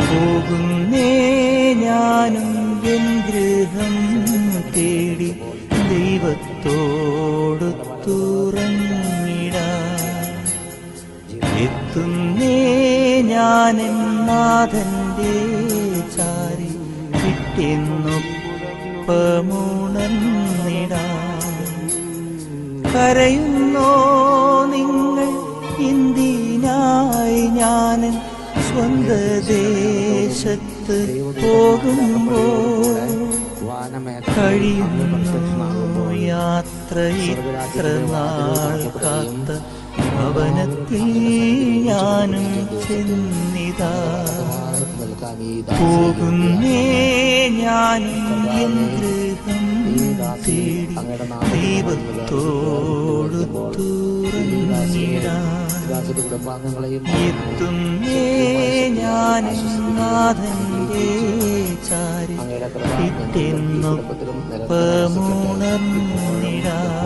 പോകുന്നേ ഞാനും എൻ ഗൃഹം തേടി ദൈവത്തോടു തുറന്നിടാൻ. എത്തുന്നേ ഞാനെൻ നാഥന്റെ ചാരി വിട്ടെന്നൊപ്പമുണർന്നിടാൻ. കരയുന്നോ നിങ്ങൾ എന്തിനായി ഞാനൻ സ്വന്ത ദേശത്ത് പോകുമ്പോൾ? കഴിയുന്നു യാത്ര ഇത്ര നാൾ കാത്ത ഭവനത്തിൽ ഞാനും ചെന്നിതാ. പോകുന്നേ ഞാനും എൻ ഗൃഹം തേടി ദൈവത്തോടു തുറന്നിടാൻ. എത്തുന്നേ ഞാനും നാഥന്റെ ചാരി വിട്ടെന്നൊപ്പമുണർന്നിടാൻ.